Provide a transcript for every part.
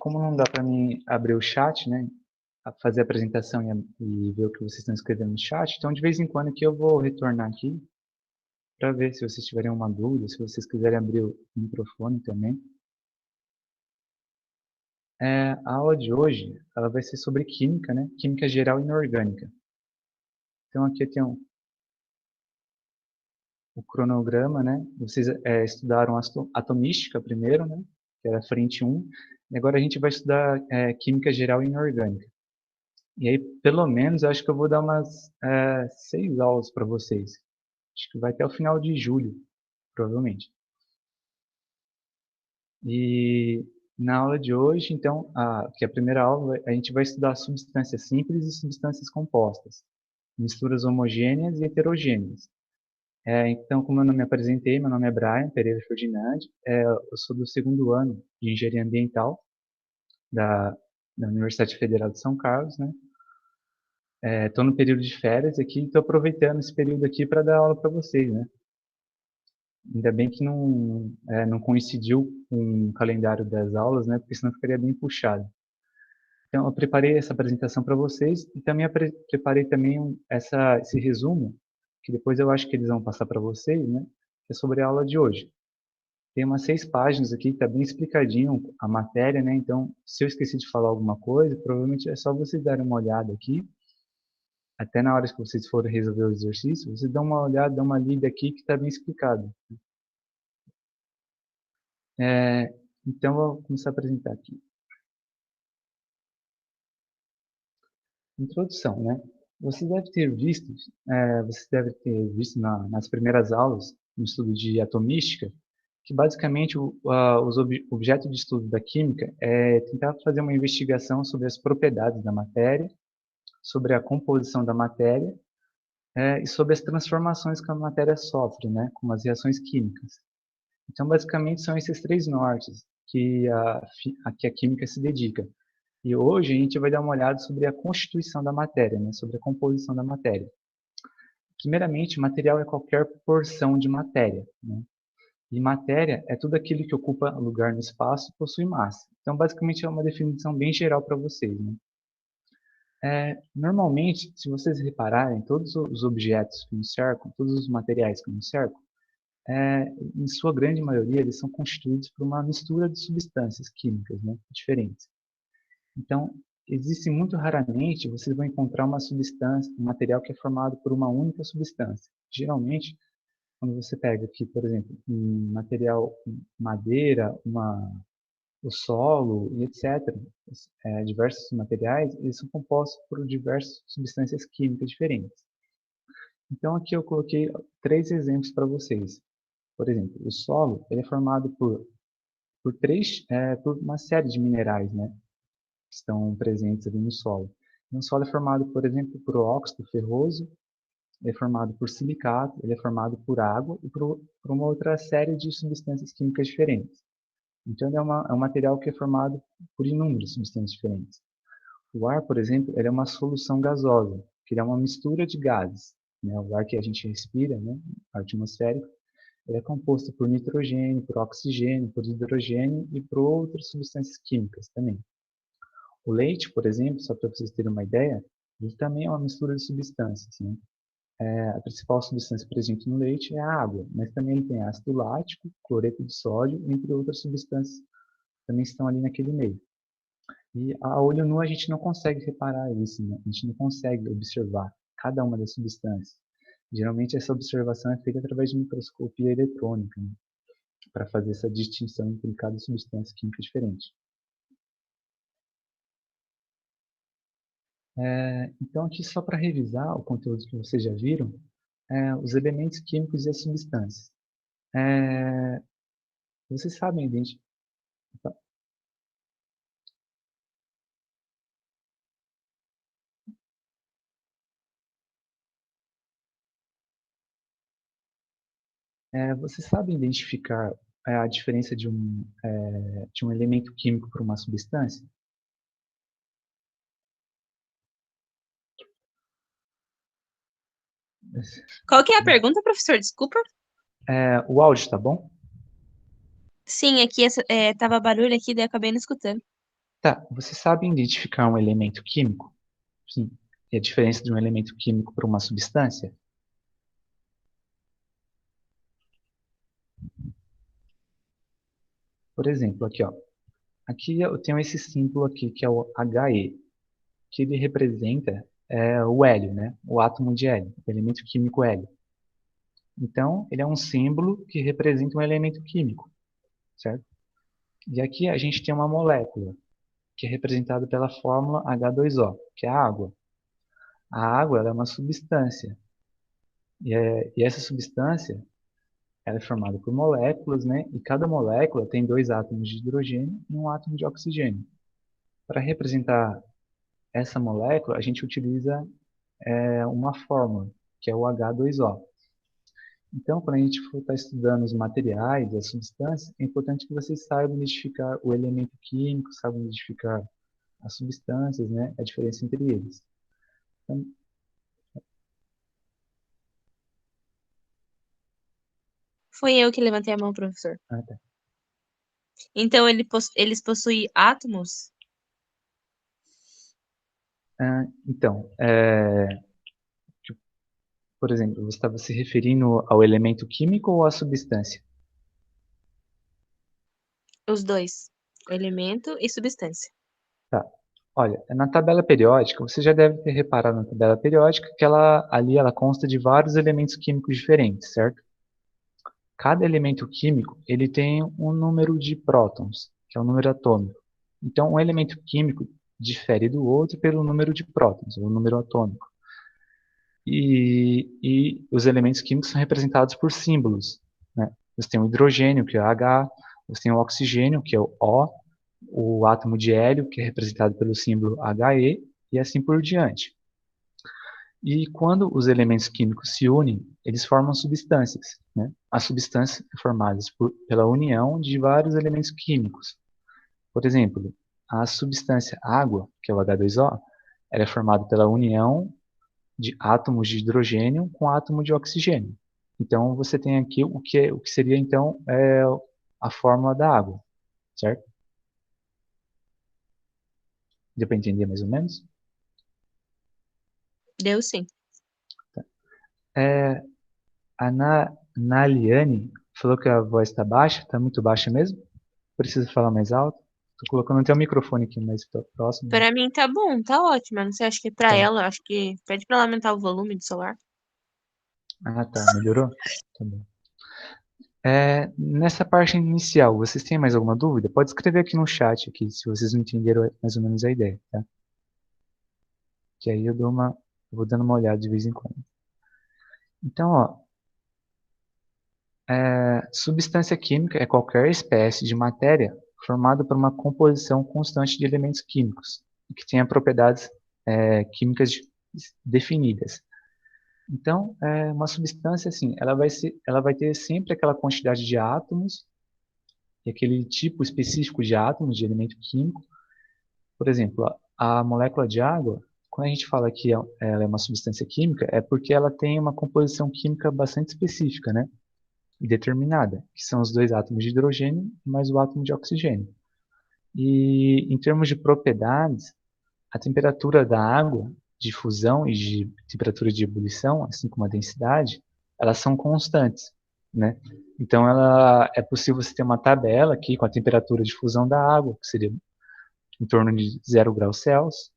Como não dá para mim abrir o chat, né, fazer a apresentação e ver o que vocês estão escrevendo no chat, então de vez em quando aqui eu vou retornar aqui para ver se vocês tiverem uma dúvida, se vocês quiserem abrir o microfone também. A aula de hoje, ela vai ser sobre química, né, química geral e inorgânica. Então aqui eu tenho o cronograma, né, vocês estudaram atomística primeiro, né, que era a frente 1, e agora a gente vai estudar química geral e inorgânica. E aí, pelo menos, eu acho que eu vou dar umas 6 aulas para vocês. Acho que vai até o final de julho, provavelmente. E na aula de hoje, então, que é a primeira aula, a gente vai estudar substâncias simples e substâncias compostas, misturas homogêneas e heterogêneas. Então, como eu não me apresentei, meu nome é Brian Pereira Ferdinand, eu sou do segundo ano de Engenharia Ambiental da, da Universidade Federal de São Carlos, né? Estou no período de férias aqui e estou aproveitando esse período aqui para dar aula para vocês, né? Ainda bem que não coincidiu com o calendário das aulas, né? Porque senão ficaria bem puxado. Então, eu preparei essa apresentação para vocês e também preparei também esse resumo, que depois eu acho que eles vão passar para vocês, né? Que é sobre a aula de hoje. Tem umas 6 páginas aqui, está bem explicadinho a matéria, né? Então, se eu esqueci de falar alguma coisa, provavelmente é só vocês darem uma olhada aqui. Até na hora que vocês forem resolver o exercício, vocês dão uma olhada, dão uma lida aqui que está bem explicado. Então, vou começar a apresentar aqui. Introdução, né? Você deve ter visto nas primeiras aulas, no estudo de atomística, que basicamente os objetos de estudo da química é tentar fazer uma investigação sobre as propriedades da matéria, sobre a composição da matéria e sobre as transformações que a matéria sofre, né? Como as reações químicas. Então, basicamente, são esses 3 nortes que a química se dedica. E hoje a gente vai dar uma olhada sobre a constituição da matéria, né? Sobre a composição da matéria. Primeiramente, material é qualquer porção de matéria, né? E matéria é tudo aquilo que ocupa lugar no espaço e possui massa. Então, basicamente, é uma definição bem geral para vocês, né? Normalmente, se vocês repararem, todos os objetos que nos cercam, todos os materiais que nos cercam, em sua grande maioria, eles são constituídos por uma mistura de substâncias químicas, né, diferentes. Então, existe muito raramente, vocês vão encontrar uma substância, um material que é formado por uma única substância. Geralmente, quando você pega aqui, por exemplo, um material, madeira, o solo e etc., diversos materiais, eles são compostos por diversas substâncias químicas diferentes. Então, aqui eu coloquei 3 exemplos para vocês. Por exemplo, o solo ele é formado por uma série de minerais, né, que estão presentes ali no solo. O solo é formado, por exemplo, por óxido ferroso, ele é formado por silicato, ele é formado por água e por uma outra série de substâncias químicas diferentes. Então, ele é um material que é formado por inúmeras substâncias diferentes. O ar, por exemplo, ele é uma solução gasosa, que ele é uma mistura de gases. Né? O ar que a gente respira, né, atmosférico, ele é composto por nitrogênio, por oxigênio, por hidrogênio e por outras substâncias químicas também. O leite, por exemplo, só para vocês terem uma ideia, ele também é uma mistura de substâncias. Né? A principal substância presente no leite é a água, mas também ele tem ácido lático, cloreto de sódio, entre outras substâncias que também estão ali naquele meio. E a olho nu a gente não consegue reparar isso, né? A gente não consegue observar cada uma das substâncias. Geralmente essa observação é feita através de microscopia eletrônica, né? Para fazer essa distinção entre cada substância química diferente. Então, aqui só para revisar o conteúdo que vocês já viram, os elementos químicos e as substâncias. Vocês sabem identificar. Vocês sabem identificar a diferença de um elemento químico para uma substância? Qual que é a pergunta, professor? Desculpa. O áudio tá bom? Sim, aqui tava barulho aqui, daí eu acabei não escutando. Tá, você sabe identificar um elemento químico? Sim. E a diferença de um elemento químico para uma substância? Por exemplo, aqui, ó. Aqui eu tenho esse símbolo aqui, que é o He, que ele representa o hélio, né? O átomo de hélio, o elemento químico hélio. Então, ele é um símbolo que representa um elemento químico, certo? E aqui a gente tem uma molécula, que é representada pela fórmula H2O, que é a água. A água ela é uma substância, e essa substância ela é formada por moléculas, né? E cada molécula tem dois átomos de hidrogênio e um átomo de oxigênio. Para representar essa molécula, a gente utiliza uma fórmula, que é o H2O. Então, quando a gente for estar estudando os materiais, as substâncias, é importante que vocês saibam identificar o elemento químico, saibam identificar as substâncias, né? A diferença entre eles. Então, Foi eu que levantei a mão, professor. tá. Então, eles possuem átomos? Então, por exemplo, você estava se referindo ao elemento químico ou à substância? Os dois. Elemento e substância. Tá. Olha, na tabela periódica, você já deve ter reparado na tabela periódica que ela consta de vários elementos químicos diferentes, certo? Cada elemento químico, ele tem um número de prótons, que é o número atômico. Então, um elemento químico difere do outro pelo número de prótons, o número atômico. E os elementos químicos são representados por símbolos, né? Você tem o hidrogênio, que é o H, você tem o oxigênio, que é o átomo de hélio, que é representado pelo símbolo He, e assim por diante. E quando os elementos químicos se unem, eles formam substâncias, né? As substâncias são formadas pela união de vários elementos químicos. Por exemplo, a substância água, que é o H2O, ela é formada pela união de átomos de hidrogênio com átomo de oxigênio. Então, você tem aqui o que seria, então, a fórmula da água, certo? Deu para entender mais ou menos? Deu sim. É, a Naliane falou que a voz está baixa, está muito baixa mesmo? Precisa falar mais alto? Estou colocando até o microfone aqui mais próximo. Pra mim tá bom, tá ótimo. Eu não sei, acho que pra Tá. ela, acho que pede pra ela aumentar o volume do celular. Ah, tá. Melhorou? Tá bom. Nessa parte inicial, vocês têm mais alguma dúvida? Pode escrever aqui no chat, aqui, se vocês não entenderam mais ou menos a ideia, tá? Que aí eu vou dando uma olhada de vez em quando. Então, ó, substância química é qualquer espécie de matéria formada por uma composição constante de elementos químicos e que tenha propriedades químicas definidas. Então, uma substância assim, ela vai ter sempre aquela quantidade de átomos e aquele tipo específico de átomos de elemento químico. Por exemplo, a molécula de água, quando a gente fala que ela é uma substância química, é porque ela tem uma composição química bastante específica, né? E determinada, que são os dois átomos de hidrogênio mais o átomo de oxigênio. E em termos de propriedades, a temperatura da água de fusão e de temperatura de ebulição, assim como a densidade, elas são constantes, né? Então, é possível você ter uma tabela aqui com a temperatura de fusão da água, que seria em torno de 0 graus Celsius,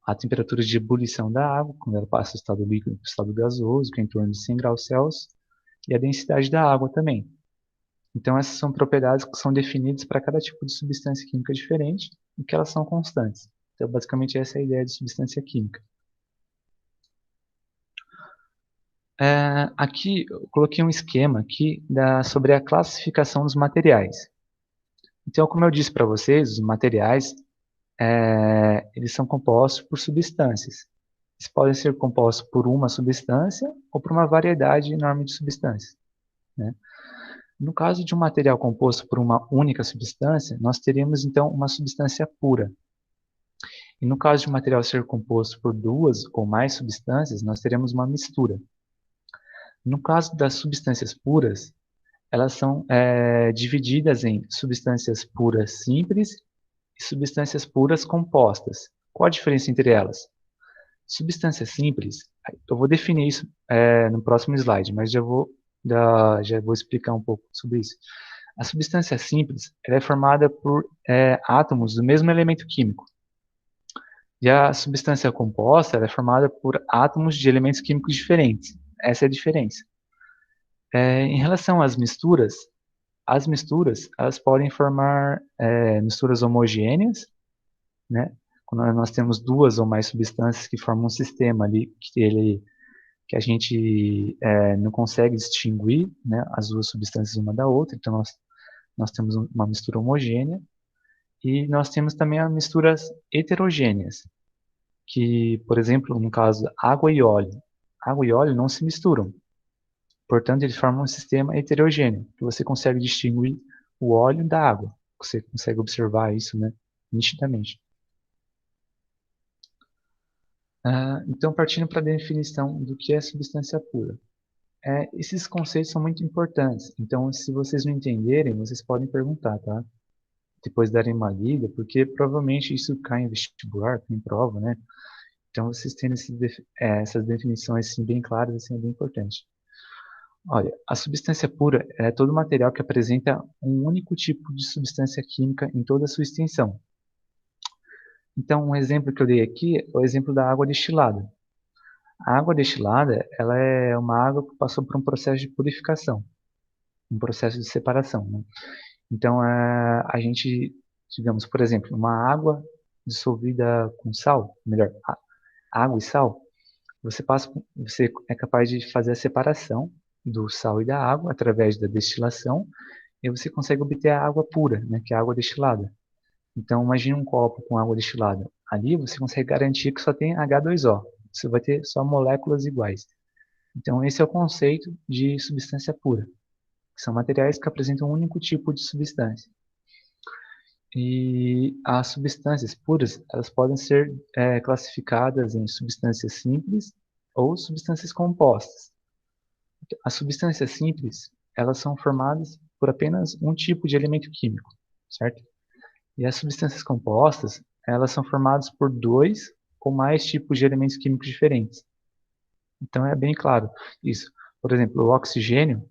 a temperatura de ebulição da água, quando ela passa do estado líquido para o estado gasoso, que é em torno de 100 graus Celsius, e a densidade da água também. Então, essas são propriedades que são definidas para cada tipo de substância química diferente e que elas são constantes. Então, basicamente, essa é a ideia de substância química. Aqui, eu coloquei um esquema aqui sobre a classificação dos materiais. Então, como eu disse para vocês, os materiais, eles são compostos por substâncias. Eles podem ser compostos por uma substância ou por uma variedade enorme de substâncias, né? No caso de um material composto por uma única substância, nós teríamos então uma substância pura. E no caso de um material ser composto por duas ou mais substâncias, nós teremos uma mistura. No caso das substâncias puras, elas são divididas em substâncias puras simples e substâncias puras compostas. Qual a diferença entre elas? Substância simples, eu vou definir isso no próximo slide, mas já vou explicar um pouco sobre isso. A substância simples ela é formada por átomos do mesmo elemento químico. E a substância composta ela é formada por átomos de elementos químicos diferentes. Essa é a diferença. Em relação as misturas elas podem formar misturas homogêneas, né? Quando nós temos duas ou mais substâncias que formam um sistema ali que a gente não consegue distinguir, né, as duas substâncias uma da outra, então nós temos uma mistura homogênea e nós temos também as misturas heterogêneas, que, por exemplo, no caso água e óleo não se misturam, portanto eles formam um sistema heterogêneo, que você consegue distinguir o óleo da água, você consegue observar isso, né, nitidamente. Então, partindo para a definição do que é substância pura. Esses conceitos são muito importantes, então se vocês não entenderem, vocês podem perguntar, tá? Depois darem uma lida, porque provavelmente isso cai em vestibular, cai em prova, né? Então vocês tendo essas definições assim, bem claras assim, é bem importante. Olha, a substância pura é todo material que apresenta um único tipo de substância química em toda a sua extensão. Então, um exemplo que eu dei aqui é o exemplo da água destilada. A água destilada, ela é uma água que passou por um processo de purificação, um processo de separação, né? Então, a gente, digamos, por exemplo, uma água dissolvida com sal, melhor, água e sal, você é capaz de fazer a separação do sal e da água através da destilação, e você consegue obter a água pura, né, que é a água destilada. Então, imagine um copo com água destilada. Ali você consegue garantir que só tem H2O. Você vai ter só moléculas iguais. Então, esse é o conceito de substância pura, que são materiais que apresentam um único tipo de substância. E as substâncias puras, elas podem ser classificadas em substâncias simples ou substâncias compostas. As substâncias simples, elas são formadas por apenas um tipo de elemento químico, certo? E as substâncias compostas, elas são formadas por dois ou mais tipos de elementos químicos diferentes. Então é bem claro isso. Por exemplo, o oxigênio,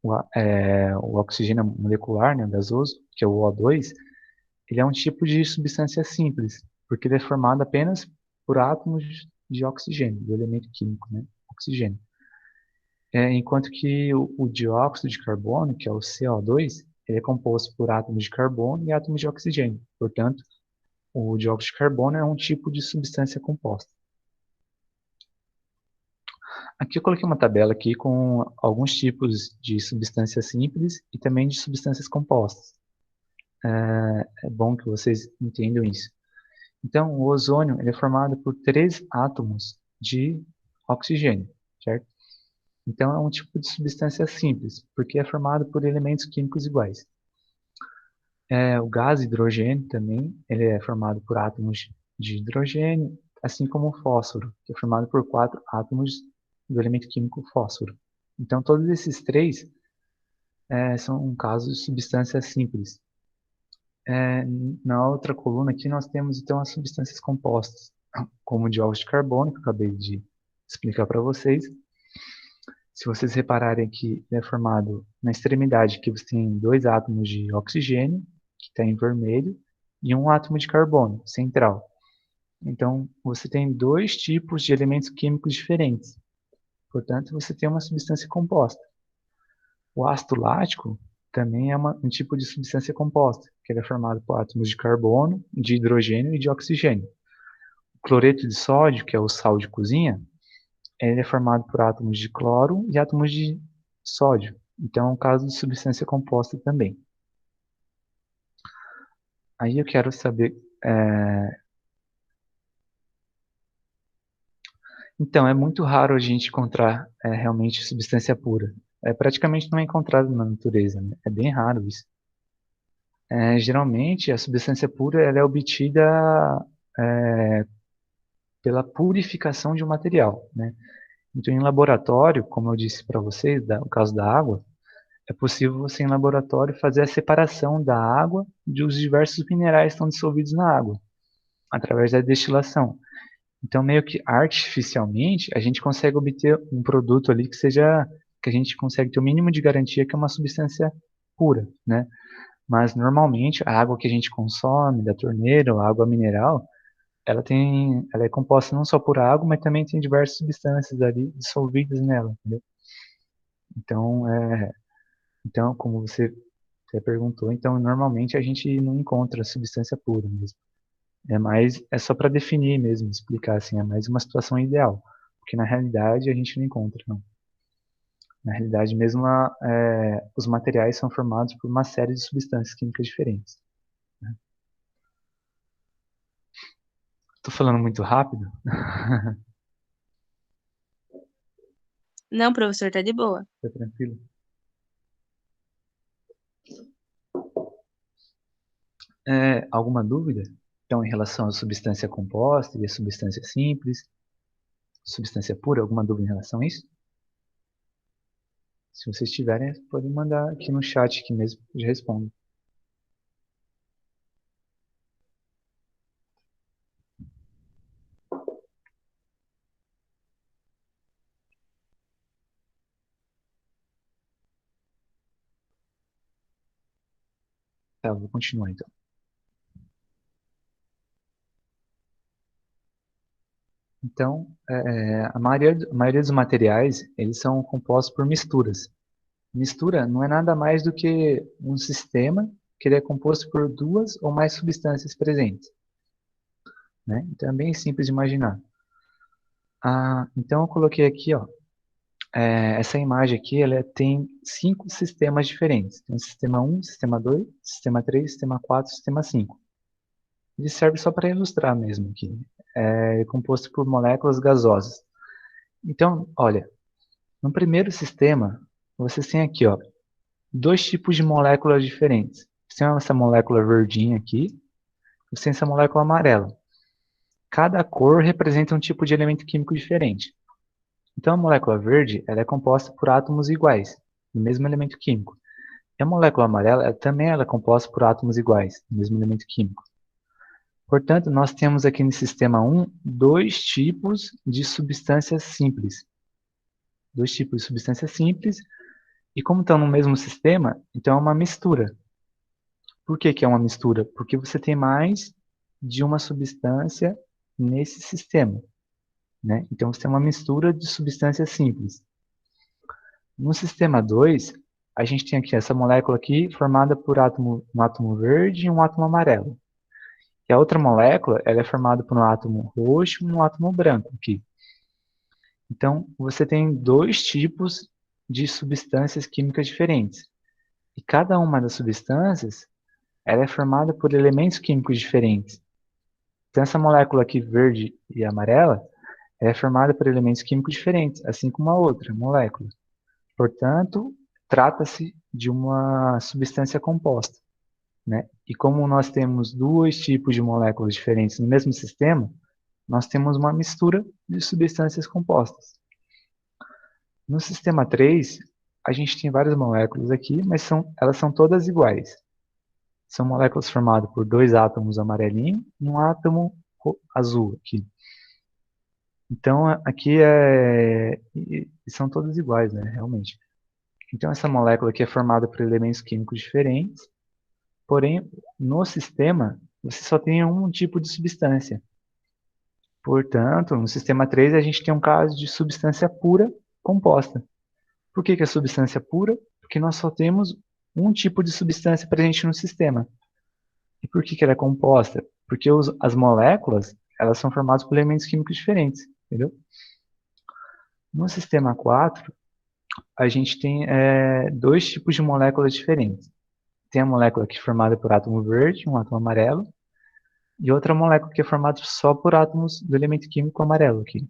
o oxigênio molecular, né, gasoso, que é o O2, ele é um tipo de substância simples, porque ele é formado apenas por átomos de oxigênio, do elemento químico, né, oxigênio. Enquanto que o dióxido de carbono, que é o CO2, ele é composto por átomos de carbono e átomos de oxigênio. Portanto, o dióxido de carbono é um tipo de substância composta. Aqui eu coloquei uma tabela aqui com alguns tipos de substâncias simples e também de substâncias compostas. É bom que vocês entendam isso. Então, o ozônio ele é formado por 3 átomos de oxigênio, certo? Então, é um tipo de substância simples, porque é formado por elementos químicos iguais. O gás hidrogênio também, ele é formado por átomos de hidrogênio, assim como o fósforo, que é formado por 4 átomos do elemento químico fósforo. Então, todos esses 3 são casos de substâncias simples. Na outra coluna aqui nós temos então as substâncias compostas, como o dióxido de carbono, que eu acabei de explicar para vocês. Se vocês repararem aqui, ele é formado na extremidade que você tem 2 átomos de oxigênio, que está em vermelho, e um átomo de carbono, central. Então, você tem 2 tipos de elementos químicos diferentes. Portanto, você tem uma substância composta. O ácido lático também é um tipo de substância composta, que ele é formado por átomos de carbono, de hidrogênio e de oxigênio. O cloreto de sódio, que é o sal de cozinha, ele é formado por átomos de cloro e átomos de sódio. Então, é um caso de substância composta também. Aí eu quero saber... Então, é muito raro a gente encontrar realmente substância pura. Praticamente não é encontrado na natureza, né? É bem raro isso. Geralmente, a substância pura ela é obtida pela purificação de um material, né? Então, em laboratório, como eu disse para vocês, o caso da água, é possível você, em laboratório, fazer a separação da água dos diversos minerais que estão dissolvidos na água, através da destilação. Então, meio que artificialmente, a gente consegue obter um produto ali que a gente consegue ter o mínimo de garantia que é uma substância pura, né? Mas, normalmente, a água que a gente consome, da torneira, ou a água mineral, ela é composta não só por água, mas também tem diversas substâncias ali dissolvidas nela, entendeu? Então, como você perguntou, então normalmente a gente não encontra substância pura mesmo. É só para definir mesmo, explicar assim, é mais uma situação ideal, porque na realidade a gente não encontra, não. Na realidade mesmo, os materiais são formados por uma série de substâncias químicas diferentes. Estou falando muito rápido? Não, professor, tá de boa. Tá tranquilo? Alguma dúvida? Então, em relação à substância composta e à substância simples, substância pura, alguma dúvida em relação a isso? Se vocês tiverem, podem mandar aqui no chat aqui mesmo, eu já respondo. Tá, vou continuar então. Então, a maioria dos materiais, eles são compostos por misturas. Mistura não é nada mais do que um sistema que ele é composto por duas ou mais substâncias presentes, né? Então é bem simples de imaginar. Então eu coloquei aqui, ó, essa imagem aqui, ela tem 5 sistemas diferentes. Tem o sistema 1, sistema 2, sistema 3, sistema 4, sistema 5. Ele serve só para ilustrar mesmo aqui. É composto por moléculas gasosas. Então, olha, no primeiro sistema, vocês têm aqui, ó, 2 tipos de moléculas diferentes. Você tem essa molécula verdinha aqui, e você tem essa molécula amarela. Cada cor representa um tipo de elemento químico diferente. Então, a molécula verde, ela é composta por átomos iguais, do mesmo elemento químico. E a molécula amarela, ela é composta por átomos iguais, do mesmo elemento químico. Portanto, nós temos aqui no sistema 1, 2 tipos de substâncias simples. 2 tipos de substâncias simples, e como estão no mesmo sistema, então é uma mistura. Por que que é uma mistura? Porque você tem mais de uma substância nesse sistema, né? Então você tem uma mistura de substâncias simples. No sistema 2, a gente tem aqui essa molécula aqui formada por um átomo verde e um átomo amarelo. E a outra molécula, ela é formada por um átomo roxo e um átomo branco aqui. Então, você tem 2 tipos de substâncias químicas diferentes. E cada uma das substâncias, ela é formada por elementos químicos diferentes. Então, essa molécula aqui, verde e amarela, é formada por elementos químicos diferentes, assim como a outra molécula. Portanto, trata-se de uma substância composta, né? E como nós temos 2 tipos de moléculas diferentes no mesmo sistema, nós temos uma mistura de substâncias compostas. No sistema 3, a gente tem várias moléculas aqui, mas elas são todas iguais. São moléculas formadas por 2 átomos amarelinhos e um átomo azul aqui. Então, aqui são todas iguais, né, realmente. Então, essa molécula aqui é formada por elementos químicos diferentes, porém, no sistema, você só tem um tipo de substância. Portanto, no sistema 3, a gente tem um caso de substância pura composta. Por que que é substância pura? Porque nós só temos um tipo de substância presente no sistema. E por que que ela é composta? Porque as moléculas, elas são formadas por elementos químicos diferentes, entendeu? No sistema 4, a gente tem 2 tipos de moléculas diferentes. Tem a molécula que é formada por átomo verde, um átomo amarelo, e outra molécula que é formada só por átomos do elemento químico amarelo aqui.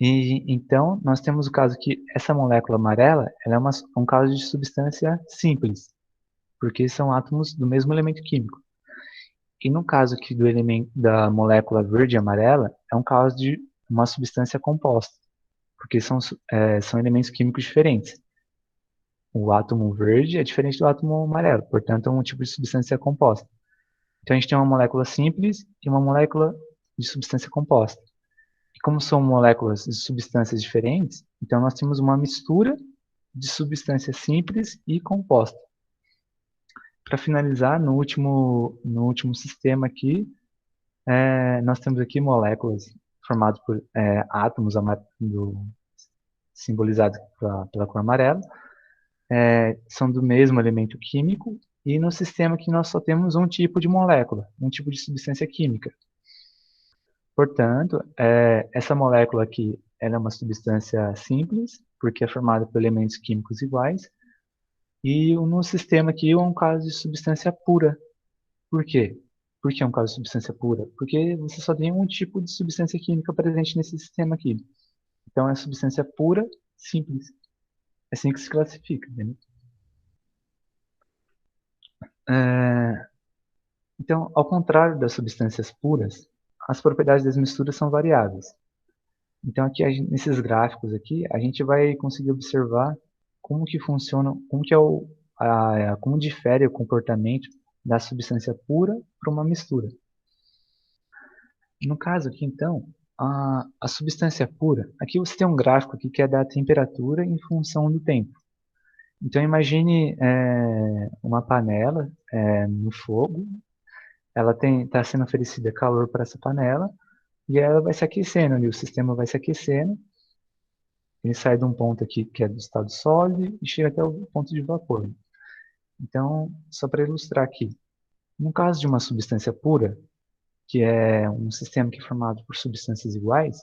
E então, nós temos o caso que essa molécula amarela, ela é um caso de substância simples, porque são átomos do mesmo elemento químico. E no caso aqui da molécula verde e amarela, é um caso de uma substância composta, porque são elementos químicos diferentes. O átomo verde é diferente do átomo amarelo, portanto, é um tipo de substância composta. Então, a gente tem uma molécula simples e uma molécula de substância composta. E como são moléculas de substâncias diferentes, então nós temos uma mistura de substância simples e composta. Para finalizar, no último sistema aqui, nós temos aqui moléculas formadas por átomos simbolizados pela cor amarela, são do mesmo elemento químico, e no sistema aqui nós só temos um tipo de molécula, um tipo de substância química. Portanto, essa molécula aqui ela é uma substância simples, porque é formada por elementos químicos iguais, e no sistema aqui é um caso de substância pura. Por quê? Por que é um caso de substância pura? Porque você só tem um tipo de substância química presente nesse sistema aqui. Então é substância pura, simples. É assim que se classifica, entendeu? É, Então, ao contrário das substâncias puras, as propriedades das misturas são variáveis. Então, aqui nesses gráficos aqui, a gente vai conseguir observar como que funciona, como que como difere o comportamento da substância pura para uma mistura. No caso aqui, então, a substância pura, aqui você tem um gráfico aqui que é da temperatura em função do tempo. Então, imagine uma panela no fogo, ela está sendo oferecida calor para essa panela e ela vai se aquecendo ali, o sistema vai se aquecendo, ele sai de um ponto aqui que é do estado sólido e chega até o ponto de vapor. Então, só para ilustrar aqui, no caso de uma substância pura, que é um sistema que é formado por substâncias iguais,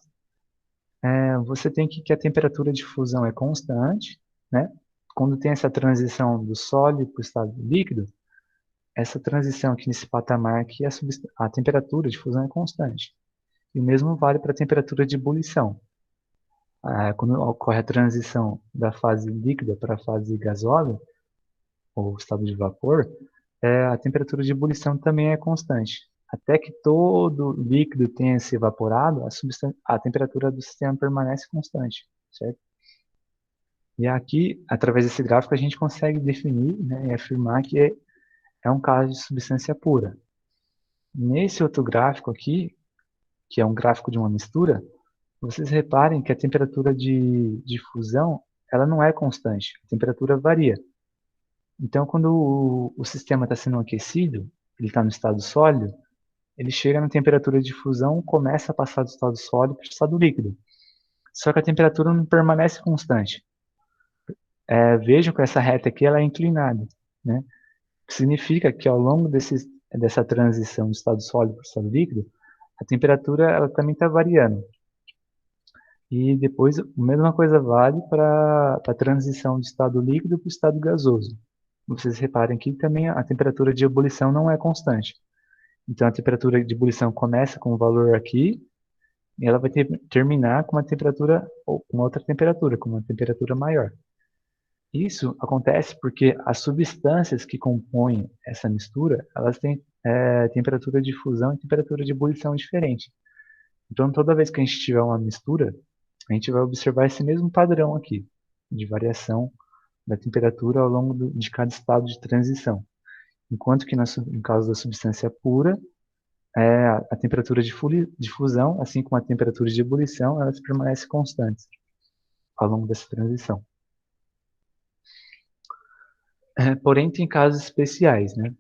você tem que a temperatura de fusão é constante, né? Quando tem essa transição do sólido para o estado líquido, essa transição aqui nesse patamar aqui, a temperatura de fusão é constante. E o mesmo vale para a temperatura de ebulição. Quando ocorre a transição da fase líquida para a fase gasosa, ou estado de vapor, a temperatura de ebulição também é constante. Até que todo líquido tenha se evaporado, a temperatura do sistema permanece constante, certo? E aqui, através desse gráfico, a gente consegue definir, né, e afirmar que é um caso de substância pura. Nesse outro gráfico aqui, que é um gráfico de uma mistura, vocês reparem que a temperatura de fusão ela não é constante, a temperatura varia. Então, quando o sistema está sendo aquecido, ele está no estado sólido, ele chega na temperatura de fusão, começa a passar do estado sólido para o estado líquido. Só que a temperatura não permanece constante. Vejam que essa reta aqui ela é inclinada, né? Significa que ao longo dessa transição do estado sólido para o estado líquido, a temperatura ela também está variando. E depois, a mesma coisa vale para a transição do estado líquido para o estado gasoso. Vocês reparem que também a temperatura de ebulição não é constante. Então, a temperatura de ebulição começa com um valor aqui, e ela vai terminar com uma temperatura, ou com outra temperatura, com uma temperatura maior. Isso acontece porque as substâncias que compõem essa mistura, elas têm temperatura de fusão e temperatura de ebulição diferente. Então, toda vez que a gente tiver uma mistura, a gente vai observar esse mesmo padrão aqui, de variação da temperatura ao longo de cada estado de transição. Enquanto que no caso da substância pura, a temperatura de fusão, assim como a temperatura de ebulição, elas permanecem constantes ao longo dessa transição. Porém, tem casos especiais, né?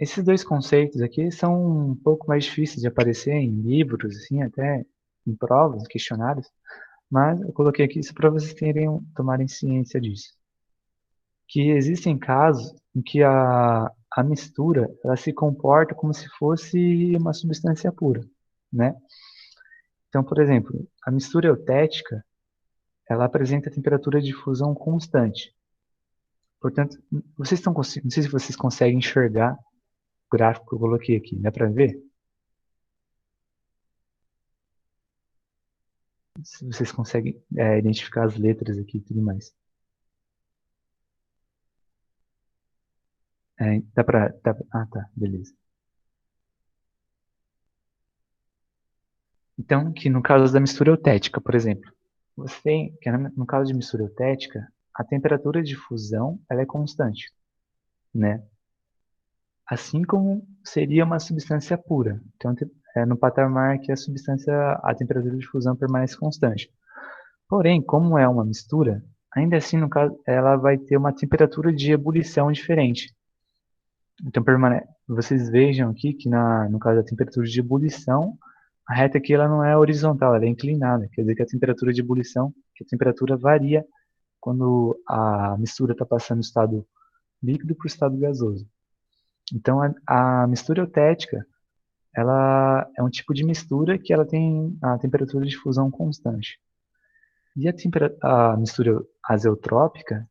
Esses dois conceitos aqui são um pouco mais difíceis de aparecer em livros, assim, até em provas, questionários, mas eu coloquei aqui isso para vocês tomarem ciência disso. Que existem casos em que a mistura ela se comporta como se fosse uma substância pura, né? Então, por exemplo, a mistura eutética ela apresenta temperatura de fusão constante. Portanto, não sei se vocês conseguem enxergar o gráfico que eu coloquei aqui, dá para ver? Se vocês conseguem identificar as letras aqui e tudo mais. Ah, tá, beleza. Então, que no caso da mistura eutética, por exemplo, você tem, que no caso de mistura eutética, a temperatura de fusão ela é constante, né? Assim como seria uma substância pura. Então, no patamar que a temperatura de fusão permanece constante. Porém, como é uma mistura, ainda assim, no caso, ela vai ter uma temperatura de ebulição diferente. Então, vocês vejam aqui que no caso da temperatura de ebulição, a reta aqui ela não é horizontal, ela é inclinada. Quer dizer que a temperatura de ebulição, que a temperatura varia quando a mistura está passando do estado líquido para o estado gasoso. Então, a mistura eutética, ela é um tipo de mistura que ela tem a temperatura de fusão constante. E a mistura azeotrópica,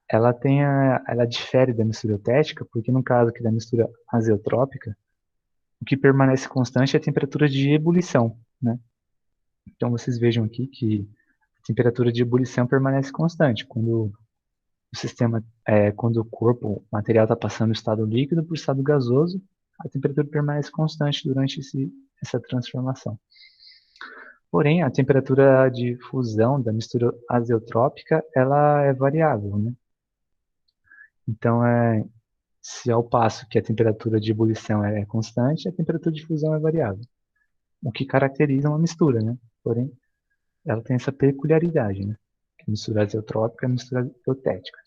ela difere da mistura eutética, porque no caso aqui da mistura azeotrópica, o que permanece constante é a temperatura de ebulição, né? Então vocês vejam aqui que a temperatura de ebulição permanece constante quando o corpo, o material está passando do estado líquido para o estado gasoso, a temperatura permanece constante durante essa transformação. Porém, a temperatura de fusão da mistura azeotrópica, ela é variável, né? Então, se ao passo que a temperatura de ebulição é constante, a temperatura de fusão é variável, o que caracteriza uma mistura, né? Porém, ela tem essa peculiaridade, né? A mistura azeotrópica e a mistura eutética.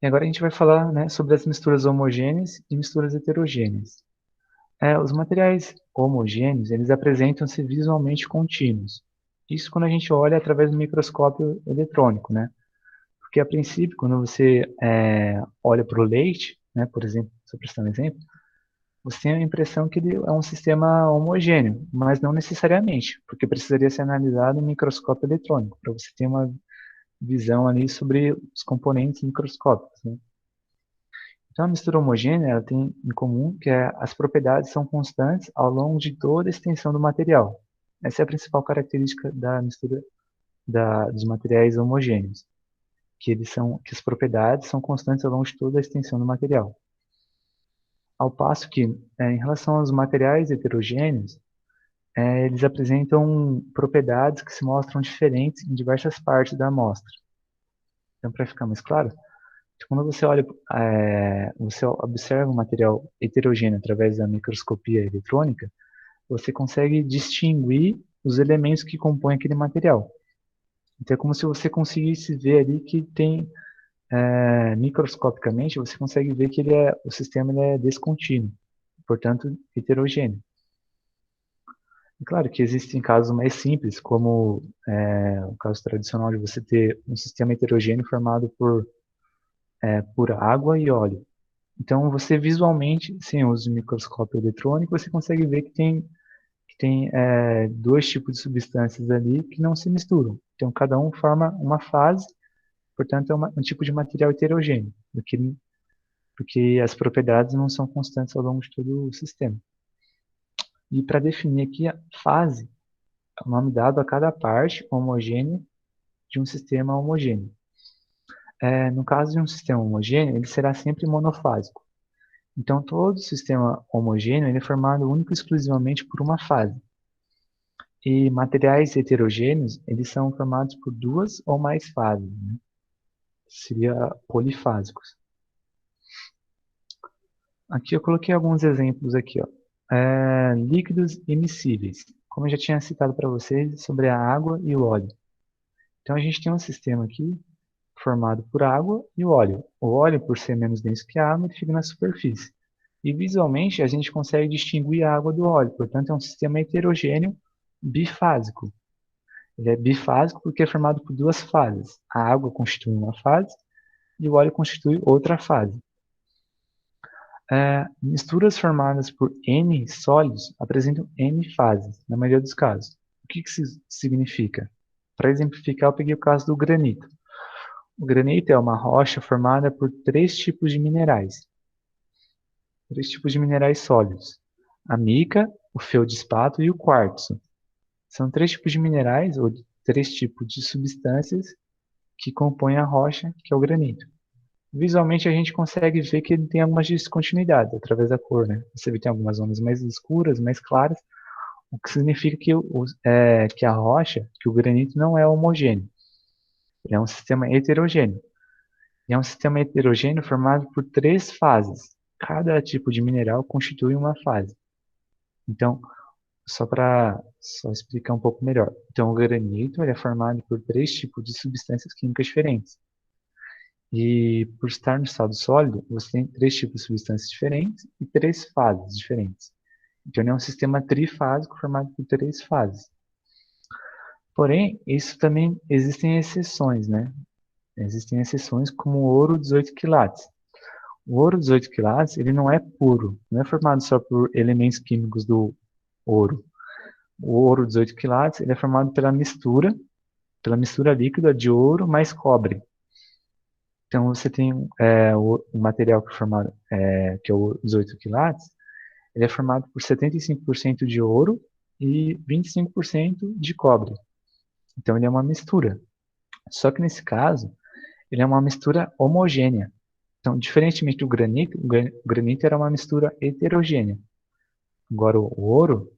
E agora a gente vai falar, né, sobre as misturas homogêneas e misturas heterogêneas. Os materiais homogêneos, eles apresentam-se visualmente contínuos. Isso quando a gente olha através do microscópio eletrônico, né? Porque a princípio, quando você olha para o leite, né, por exemplo, se eu prestar um exemplo, você tem a impressão que ele é um sistema homogêneo, mas não necessariamente, porque precisaria ser analisado em microscópio eletrônico, para você ter uma visão ali sobre os componentes microscópicos, né? Então, a mistura homogênea ela tem em comum que as propriedades são constantes ao longo de toda a extensão do material. Essa é a principal característica da mistura dos materiais homogêneos, que as propriedades são constantes ao longo de toda a extensão do material. Ao passo que, em relação aos materiais heterogêneos, eles apresentam propriedades que se mostram diferentes em diversas partes da amostra. Então, para ficar mais claro, quando você observa um material heterogêneo através da microscopia eletrônica, você consegue distinguir os elementos que compõem aquele material. Então, é como se você conseguisse ver ali que tem, microscopicamente, você consegue ver que o sistema ele é descontínuo, portanto, heterogêneo. E claro que existem casos mais simples, como o caso tradicional de você ter um sistema heterogêneo formado por água e óleo. Então, você visualmente, sem o uso de microscópio eletrônico, você consegue ver que tem dois tipos de substâncias ali que não se misturam. Então, cada um forma uma fase, portanto, é um tipo de material heterogêneo, porque as propriedades não são constantes ao longo de todo o sistema. E para definir aqui a fase, é o nome dado a cada parte homogênea de um sistema homogêneo. No caso de um sistema homogêneo, ele será sempre monofásico. Então, todo sistema homogêneo ele é formado único e exclusivamente por uma fase. E materiais heterogêneos, eles são formados por duas ou mais fases, né? Seria polifásicos. Aqui eu coloquei alguns exemplos aqui, ó. Líquidos immiscíveis, como eu já tinha citado para vocês sobre a água e o óleo. Então a gente tem um sistema aqui formado por água e o óleo. O óleo, por ser menos denso que a água, ele fica na superfície. E visualmente a gente consegue distinguir a água do óleo, portanto é um sistema heterogêneo bifásico. Ele é bifásico porque é formado por duas fases. A água constitui uma fase e o óleo constitui outra fase. Misturas formadas por N sólidos apresentam N fases, na maioria dos casos. O que isso significa? Para exemplificar, eu peguei o caso do granito. O granito é uma rocha formada por três tipos de minerais. Três tipos de minerais sólidos. A mica, o feldspato e o quartzo. São três tipos de minerais, ou três tipos de substâncias que compõem a rocha, que é o granito. Visualmente a gente consegue ver que ele tem algumas descontinuidades através da cor, né? Você vê que tem algumas zonas mais escuras, mais claras, o que significa que a rocha, que o granito não é homogêneo. Ele é um sistema heterogêneo. E é um sistema heterogêneo formado por três fases. Cada tipo de mineral constitui uma fase. Então, só explicar um pouco melhor. Então, o granito ele é formado por três tipos de substâncias químicas diferentes. E por estar no estado sólido, você tem três tipos de substâncias diferentes e três fases diferentes. Então, ele é um sistema trifásico formado por três fases. Porém, isso também existem exceções, né? Existem exceções como o ouro 18 quilates. O ouro 18 quilates, ele não é puro, não é formado só por elementos químicos do ouro. O ouro 18 quilates, ele é formado pela mistura líquida de ouro mais cobre. Então você tem o material que é formado, que é o 18 quilates, ele é formado por 75% de ouro e 25% de cobre. Então ele é uma mistura. Só que nesse caso, ele é uma mistura homogênea. Então, diferentemente do granito, o granito era uma mistura heterogênea. Agora, o ouro,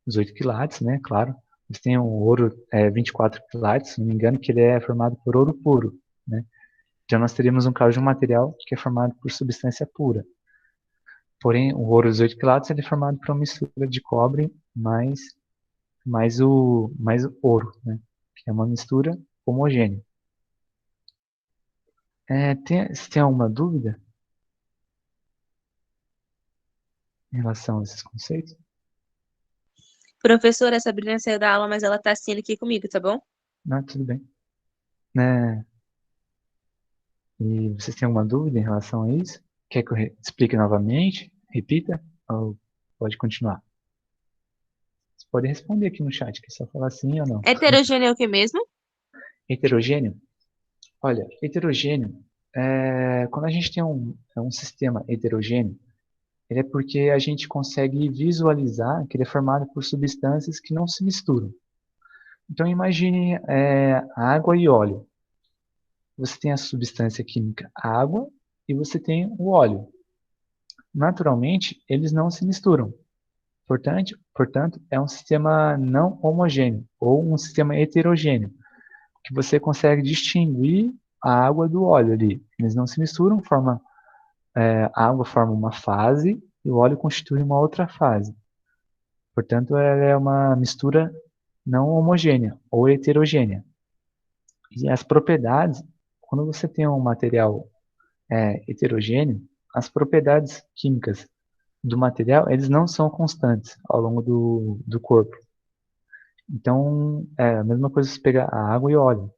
os 8 quilates, né, claro, eles têm o ouro 24 quilates, se não me engano, que ele é formado por ouro puro, né? Então, nós teríamos um caso de um material que é formado por substância pura. Porém, o ouro 18 quilates ele é formado por uma mistura de cobre mais o ouro, né? Que é uma mistura homogênea. Se tem alguma dúvida em relação a esses conceitos? Professora, a Sabrina saiu da aula, mas ela tá assistindo aqui comigo, tá bom? Não, tudo bem. Né? E vocês têm alguma dúvida em relação a isso? Quer que eu explique novamente? Repita? Ou pode continuar? Você pode responder aqui no chat, que é só falar sim ou não. Heterogêneo é o que mesmo? Heterogêneo? Olha, heterogêneo, quando a gente tem um sistema heterogêneo, ele é porque a gente consegue visualizar que ele é formado por substâncias que não se misturam. Então imagine água e óleo. Você tem a substância química água e você tem o óleo. Naturalmente, eles não se misturam. Portanto, é um sistema não homogêneo ou um sistema heterogêneo, que você consegue distinguir a água do óleo ali. Eles não se misturam, a água forma uma fase e o óleo constitui uma outra fase. Portanto, ela é uma mistura não homogênea ou heterogênea. E as propriedades, quando você tem um material heterogêneo, as propriedades químicas do material, eles não são constantes ao longo do corpo. Então, é a mesma coisa se pegar a água e o óleo.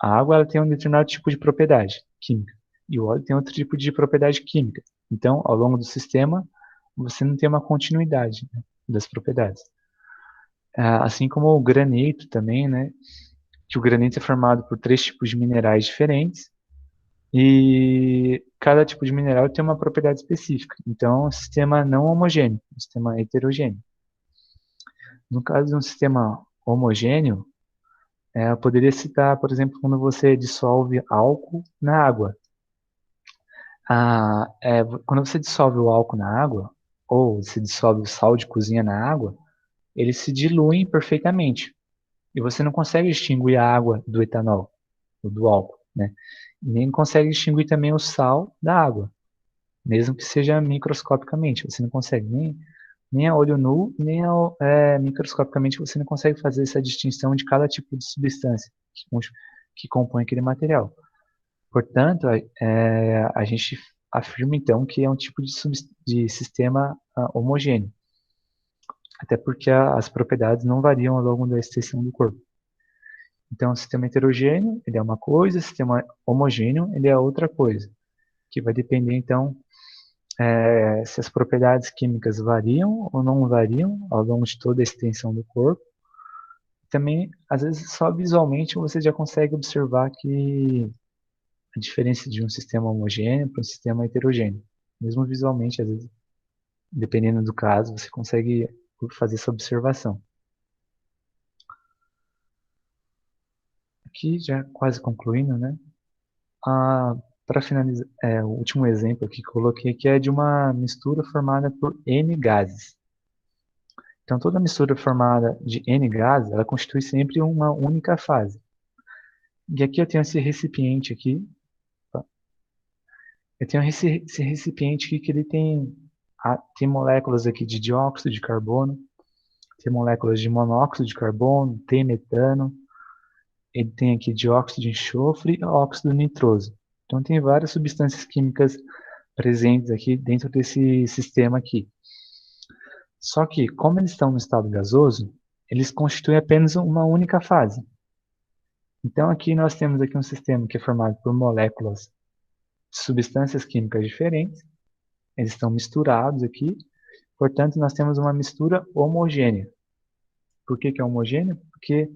A água ela tem um determinado tipo de propriedade química e o óleo tem outro tipo de propriedade química. Então, ao longo do sistema, você não tem uma continuidade, né, das propriedades. Assim como o granito também, né, que o granito é formado por três tipos de minerais diferentes e cada tipo de mineral tem uma propriedade específica. Então, é um sistema não homogêneo, um sistema heterogêneo. No caso de um sistema homogêneo, eu poderia citar, por exemplo, quando você dissolve álcool na água. Quando você dissolve o álcool na água, ou se dissolve o sal de cozinha na água, eles se diluem perfeitamente. E você não consegue distinguir a água do etanol, ou do álcool, né? E nem consegue distinguir também o sal da água, mesmo que seja microscopicamente. Você não consegue nem a olho nu, nem microscopicamente você não consegue fazer essa distinção de cada tipo de substância que compõe aquele material. Portanto, a gente afirma então que é um tipo de sistema homogêneo, até porque as propriedades não variam ao longo da extensão do corpo. Então, o sistema heterogêneo, ele é uma coisa, o sistema homogêneo, ele é outra coisa, que vai depender então se as propriedades químicas variam ou não variam ao longo de toda a extensão do corpo. Também, às vezes, só visualmente você já consegue observar que a diferença de um sistema homogêneo para um sistema heterogêneo. Mesmo visualmente, às vezes, dependendo do caso, você consegue fazer essa observação. Aqui, já quase concluindo, né? Para finalizar, o último exemplo aqui que eu coloquei aqui é de uma mistura formada por N gases. Então, toda mistura formada de N gases, ela constitui sempre uma única fase. E aqui eu tenho esse recipiente aqui. Tá? Eu tenho esse recipiente aqui que ele tem moléculas aqui de dióxido de carbono, tem moléculas de monóxido de carbono, tem metano, ele tem aqui dióxido de enxofre e óxido nitroso. Então tem várias substâncias químicas presentes aqui dentro desse sistema aqui. Só que, como eles estão no estado gasoso, eles constituem apenas uma única fase. Então aqui nós temos aqui um sistema que é formado por moléculas de substâncias químicas diferentes. Eles estão misturados aqui. Portanto, nós temos uma mistura homogênea. Por que é homogênea? Porque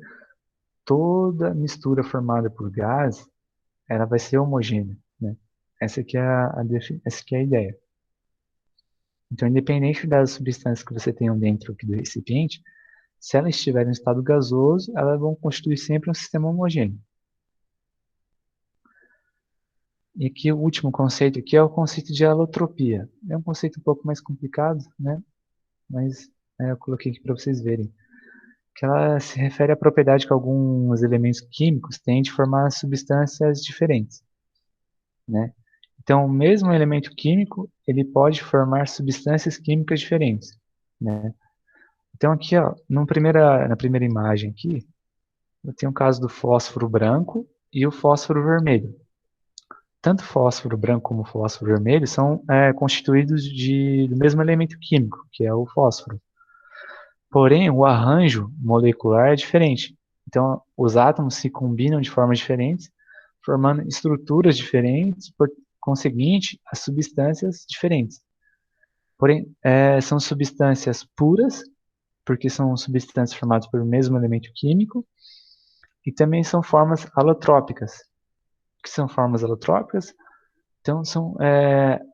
toda mistura formada por gás, ela vai ser homogênea, né? Essa aqui é essa aqui é a ideia. Então, independente das substâncias que você tenha dentro aqui do recipiente, se elas estiverem em estado gasoso, elas vão constituir sempre um sistema homogêneo. E aqui o último conceito aqui é o conceito de alotropia. É um conceito um pouco mais complicado, né? Mas eu coloquei aqui para vocês verem. Que ela se refere à propriedade que alguns elementos químicos têm de formar substâncias diferentes, né? Então, o mesmo elemento químico, ele pode formar substâncias químicas diferentes, né? Então aqui, ó, na primeira imagem aqui, eu tenho o caso do fósforo branco e o fósforo vermelho. Tanto o fósforo branco como o fósforo vermelho são constituídos do mesmo elemento químico, que é o fósforo. Porém, o arranjo molecular é diferente. Então, os átomos se combinam de formas diferentes, formando estruturas diferentes, por conseguinte, as substâncias diferentes. Porém, são substâncias puras, porque são substâncias formadas pelo mesmo elemento químico, e também são formas alotrópicas. O que são formas alotrópicas? Então,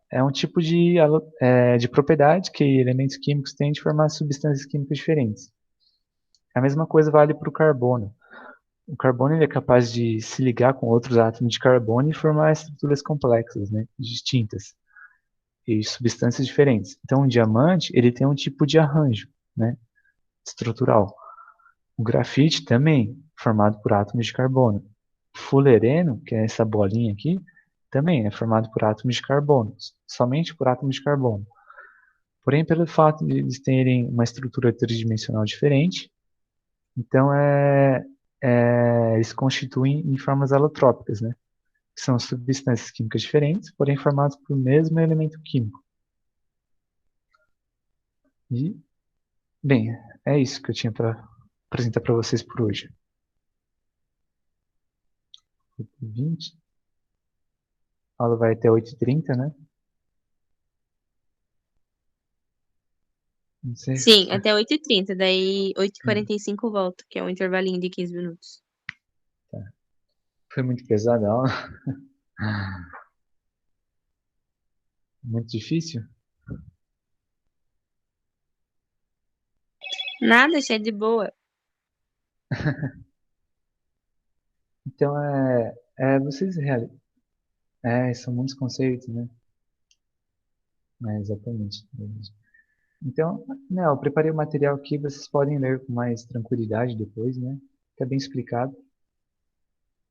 é um tipo de propriedade que elementos químicos têm de formar substâncias químicas diferentes. A mesma coisa vale para o carbono. O carbono ele é capaz de se ligar com outros átomos de carbono e formar estruturas complexas, né, distintas, e substâncias diferentes. Então, o diamante ele tem um tipo de arranjo, né, estrutural. O grafite também, formado por átomos de carbono. O fulereno, que é essa bolinha aqui, também é formado por átomos de carbono, somente por átomos de carbono. Porém, pelo fato de eles terem uma estrutura tridimensional diferente, então eles constituem em formas alotrópicas, né? Que são substâncias químicas diferentes, porém formadas pelo mesmo elemento químico. E, bem, é isso que eu tinha para apresentar para vocês por hoje. 20. A aula vai até 8h30, né? Não sei. Sim, até 8h30, daí 8h45 volto, que é um intervalinho de 15 minutos. Tá. Foi muito pesada a aula? Muito difícil? Nada, achei de boa. Então, vocês são muitos conceitos, né? Exatamente. Então, né, eu preparei o material aqui, vocês podem ler com mais tranquilidade depois, né? Está bem explicado.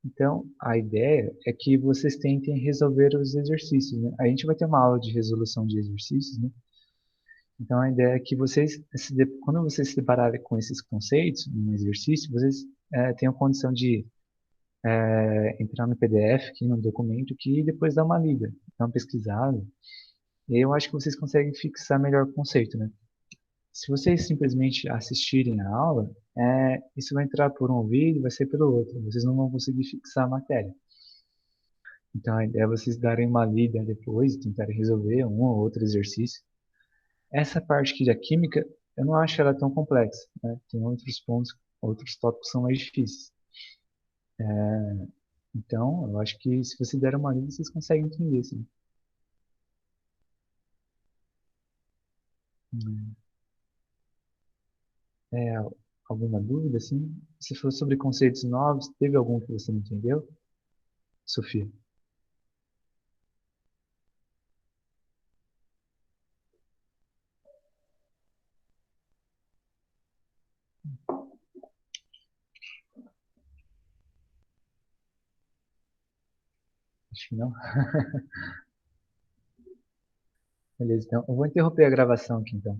Então, a ideia é que vocês tentem resolver os exercícios, né? A gente vai ter uma aula de resolução de exercícios, né? Então, a ideia é que quando vocês se depararem com esses conceitos no exercício, vocês tenham condição de entrar no PDF, aqui no documento, aqui, e depois dar uma lida, dar uma pesquisada. E aí eu acho que vocês conseguem fixar melhor o conceito, né? Se vocês simplesmente assistirem a aula, isso vai entrar por um ouvido e vai sair pelo outro. Vocês não vão conseguir fixar a matéria. Então, a ideia é vocês darem uma lida depois, tentarem resolver um ou outro exercício. Essa parte aqui da química, eu não acho ela tão complexa, né? Tem outros pontos, outros tópicos que são mais difíceis. Então, eu acho que se você der uma lida, vocês conseguem entender, sim. Hum, É, alguma dúvida, assim? Se for sobre conceitos novos, teve algum que você não entendeu? Sofia? Acho que não. Beleza, então eu vou interromper a gravação aqui então.